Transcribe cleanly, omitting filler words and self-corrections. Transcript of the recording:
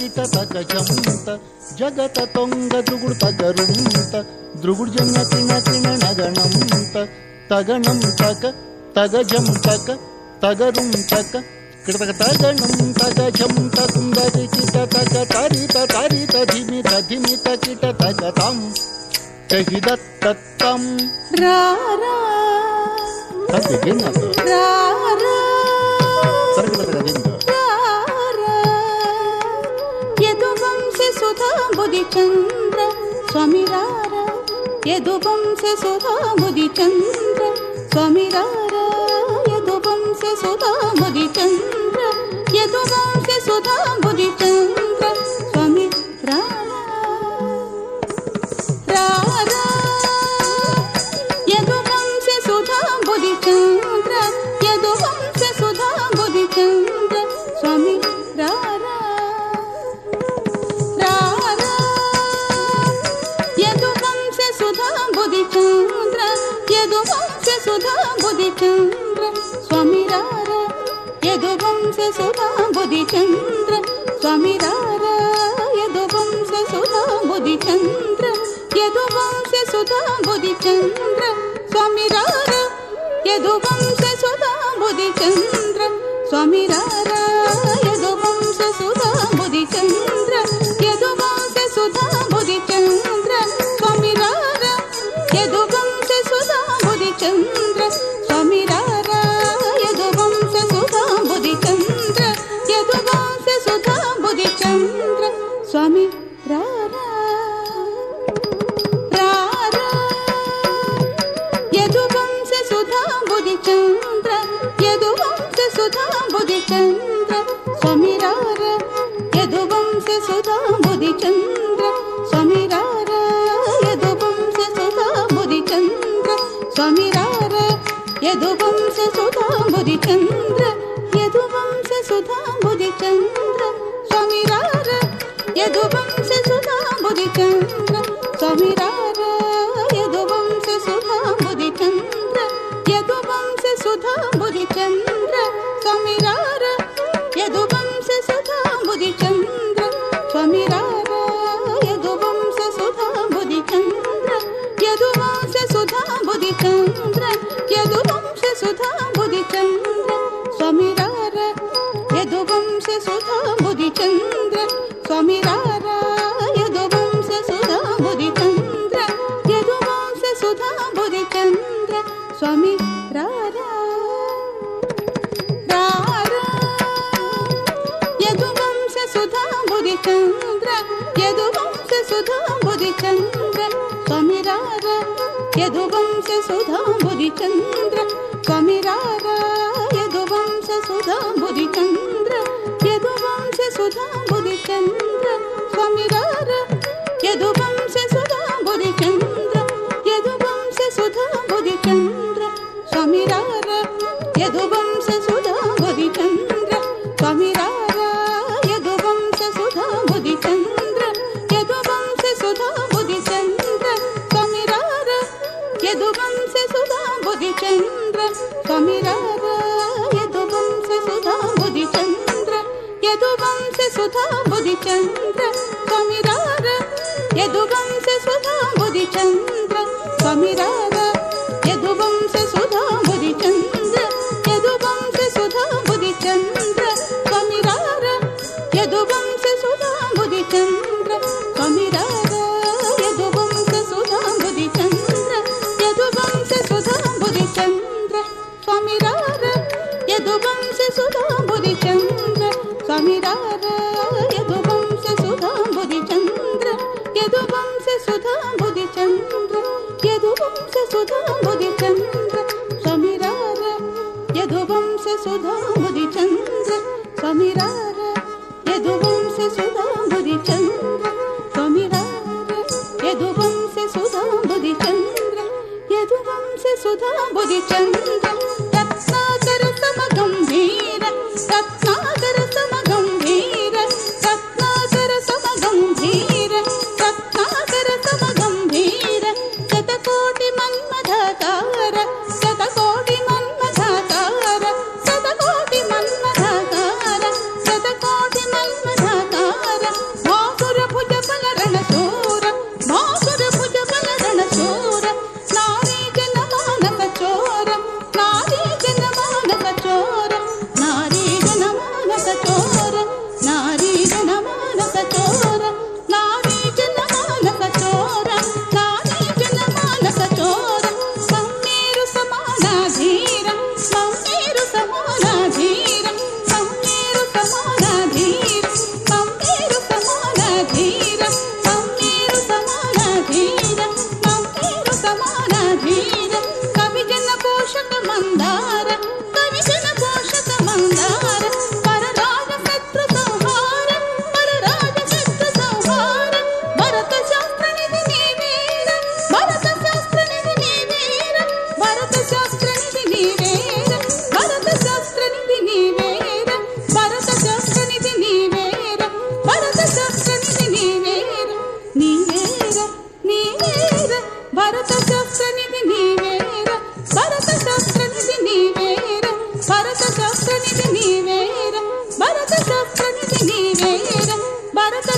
ಕಿಟ ತಕ ಜಂತ ಜಗತ ತೊಂಗ ದುಗುಡು ತಗರುಂತ ದೃಗುಡ್ ಜಂಗ ಕಿಣ ಕಿಣ ನಗಣಂತ ತಗಣಂ ತಕ ತಗ ಜಂ ತಕ ತಗರುಂ ತಕ ಕಿಟತಕ ತಗಣಂ ತಗ ಜಂ ತುಂಗದಿ ಕಿಟ ತಕ ತರಿತ ತರಿತ ಧಿಮಿತ ಧಿಮಿತ ಕಿಟ ತಕ ತಂ ಚಹಿದತ್ತಂ ರಾರಾ ತದ್ದಿಗಿನ್ನದು ರಾರಾ ಸರ್ಗದದಿಂದ ಯದುವಂಶೆ ಸುಧಾ ಬುಧಿಚಂದ್ರ ಸ್ವಾಮಿ ರಾರ ಯದುವಂಶೆ ಸುಧಾ ಬುಧಿಚಂದ್ರ ಸ್ವಾಮಿ ರಾರ ಯದುವಂಶೆ ಸುಧಾ ಬುಧಿಚಂದ್ರ ಯದುವಂಶೆ ಸುಧಾ ಬುಧಿಚಂದ್ರ ಸ್ವಾಮಿ ರಾರ ರಾರ ಯದುವಂಶೆ ಸುಧಾ ಬುಧಿಚಂದ್ರ ಯದುವಂಶೆ ಸುಧಾ ಬುಧಿಚಂದ್ರ ಸ್ವಾಮಿ ರಾರ ಬುಧಿಚಂದ್ರ ಯದುವಂಶ ಸುಧಾ ಬುಧಿಚಂದ್ರ ಸ್ವಾಮಿ ರಾರ ಯದುವಂಶ ಸುಧಾ ಬುಧಿಚಂದ್ರ ಸ್ವಾಮಿ ರಾರ ಯದುವಂಶ ಸುಧಾ ಬುಧಿಚಂದ್ರ ಯದುವಂಶ ಸುಧಾ ಬುಧಿಚಂದ್ರ ಸ್ವಾಮಿ ರಾರ ಯದುವಂಶ ಸುಧಾ ಬುಧಿಚಂದ್ರ ಸ್ವಾಮಿ ರಾರ ಯದುವಂಶ ಸುಧಾ ಬುಧಿಚಂದ್ರ ಯದುವಂಶ ಸುಧಾ ಬುಧಿಚಂದ್ರ ಸ್ವಾಮಿ ರಾರ ಯದುವಂಶ ಸುಧಾ ಬುಧಿಚಂದ್ರ ಸ್ವಾಮಿ ರಾರ ಯದುವಂಶ ಸುಧಾ ಬುಧಿಚಂದ್ರ ಯದುವಂಶ ಸುಧಾ ಬುಧಿಚಂದ್ರ ಸ್ವಾಮಿ ರಾರ ರಾರ ಯದುವಂಶ ಸುಧಾ ಬುಧಿಚಂದ್ರ ಯದುವಂಶ ಸುಧಾ ಬುಧಿಚಂದ್ರ ಸ್ವಾಮಿ ರಾರ ಯದುವಂಶ ಸುಧಾ ಬುಧಿಚಂದ್ರ ಸ್ವಾಮಿ ರಾರ ಯದುವಂಶ ಸುಧಾ ಬುಧಿಚಂದ್ರ ಸ್ವಾಮಿ ರಾರ ಯದುವಂಶ ಸುಧಾ ಬುಧಿಚಂದ್ರ ಯದುವಂಶ ಸುಧಾ ಬುಧಿಚಂದ್ರ ಸ್ವಾಮಿ ರಾರ ಯದುವಂಶ ಸುಧಾ ಬುಧಿಚಂದ್ರ ಸ್ವಾಮಿ ರಾರ ಯದುವಂಶ ಸುಧಾ ಬುಧಿಚಂದ್ರ ಯದುವಂಶ ಸುಧಾ ಬುಧಿಚಂದ್ರ ಸ್ವಾಮಿ ರಾರ ಯದುವಂಶ ಸುಧಾ ಬುಧಿಚಂದ್ರ ಸ್ವಾಮಿ ರಾರ ಯದುವಂಶ ಸುಧಾ ಬುಧಿಚಂದ್ರ ಯದುವಂಶ ಸುಧಾ ಬುಧಿಚಂದ್ರ ಯದುವಂಶ ಸುಧಾ ಬುಧಿಚಂದ್ರ ಸ್ವಾಮಿ ರಾರ ಯದುವಂಶ ಸುಧಾ ಬುಧಿಚಂದ್ರ ಸ್ವಾಮಿ ರಾರ ಯದುವಂಶ ಸುಧಾ ಬುಧಿಚಂದ್ರ ಯದುವಂಶ ಸುಧಾ ಬುಧಿಚಂದ್ರ ಸ್ವಾಮಿ ರಾರ ರಾರ ಯದುವಂಶ ಸುಧಾ ಬುಧಿಚಂದ್ರ ಯದುವಂಶ ಸುಧಾ ಬುಧಿಚಂದ್ರ ಸ್ವಾಮಿ ರಾರ ಯದುವಂಶ ಸುಧಾ ಬುಧಿಚಂದ್ರ ಸ್ವಾಮಿ ರಾರ ಯದುವಂಶ ಸುಧಾ ಬುಧಿಚಂದ್ರ ಯದುವಂಶ ಸುಧಾ ಬುಧಿಚಂದ್ರ ಸ್ವಾಮಿ ರಾರ ಯದುವಂಶ ಸುಧಾ ಬುಧಿಚಂದ್ರ ಯದುವಂಶ ಸುಧಾ ಬುಧಿಚಂದ್ರ ಸ್ವಾಮಿ ರಾರ ಯದುವಂಶ ಸುಧಾ ಬುಧಿಚಂದ್ರ ಸ್ವಾಮಿ ರಾರ ಯದುವಂಶ ಸುಧಾ ಬುಧಿಚಂದ್ರ ಯದುವಂಶ ಸುಧಾ ಬುಧಿಚಂದ್ರ ಸ್ವಾಮಿ ರಾರ ಯದುವಂಶ ಸುಧಾ ಬುಧಿಚಂದ್ರ ಸ್ವಾಮಿ ರಾರ ಯದುವಂಶ ಸುಧಾ ಬುಧಿಚಂದ್ರ ಯದುವಂಶ ಸುಧಾ ಬುಧಿಚಂದ್ರ ಸ್ವಾಮಿ ರಾರ ಯದುವಂಶ ಸುಧಾ ಬುಧಿಚಂದ್ರ ಸ್ವಾಮಿ ರಾರ ಯದುವಂಶ ಸುಧಾ ಬುಧಿಚಂದ್ರ ಯದುವಂಶ ಸುಧಾ ಬುಧಿಚಂದ್ರ ಸ್ವಾಮಿ ರಾರ ಯದುವಂಶ ಸುಧಾ ಬುಧಿಚಂದ್ರ ಸ್ವಾಮಿ ರಾರ ಯದುವಂಶ ಸುಧಾ ಬುಧಿಚಂದ್ರ ಯದುವಂಶ ಸುಧಾ ಬುಧಿಚಂದ್ರ ಸ್ವಾಮಿ ರಾರ ಯದುವಂಶ ಸುಧಾ ಬುಧಿಚಂದ್ರ ಸ್ವಾಮಿ ರಾರ ಯದುವಂಶ ಸುಧಾ ಬುಧಿಚಂದ್ರ ಯದುವಂಶ ಸುಧಾ ಬುಧಿಚಂದ್ರ ಯದುವಂಶ ಸುಧಾ ಬುಧಿಚಂದ್ರ ಸ್ವಾಮಿ ರಾರ ಯದುವಂಶ ಸುಧಾ ಬುಧಿಚಂದ್ರ ಸ್ವಾಮಿ ರಾರ ಯದುವಂಶ ಸುಧಾ ಬುಧಿಚಂದ್ರ ಸ್ವಾಮಿ ರಾರ ಯದುವಂಶ ಸುಧಾ ಬುಧಿಚಂದ್ರ ಯದುವಂಶ ಸುಧಾ ಬುಧಿಚಂದ್ರ ರತ್ನಾಕರ ಸಮಗಂಭೀರ ರತ್ನಾಕರ ಸಮಗಂಭೀರ ರತ್ನಾಕರ ಸಮಗಂಭೀರ ರತ್ನಾಕರ ಸಮಗಂಭೀರ ಶತಕೋಟಿ ಮನ್ಮಥಕಾರ ಶತಕೋಟಿ ಶೃಂಗೇರ ಭರತ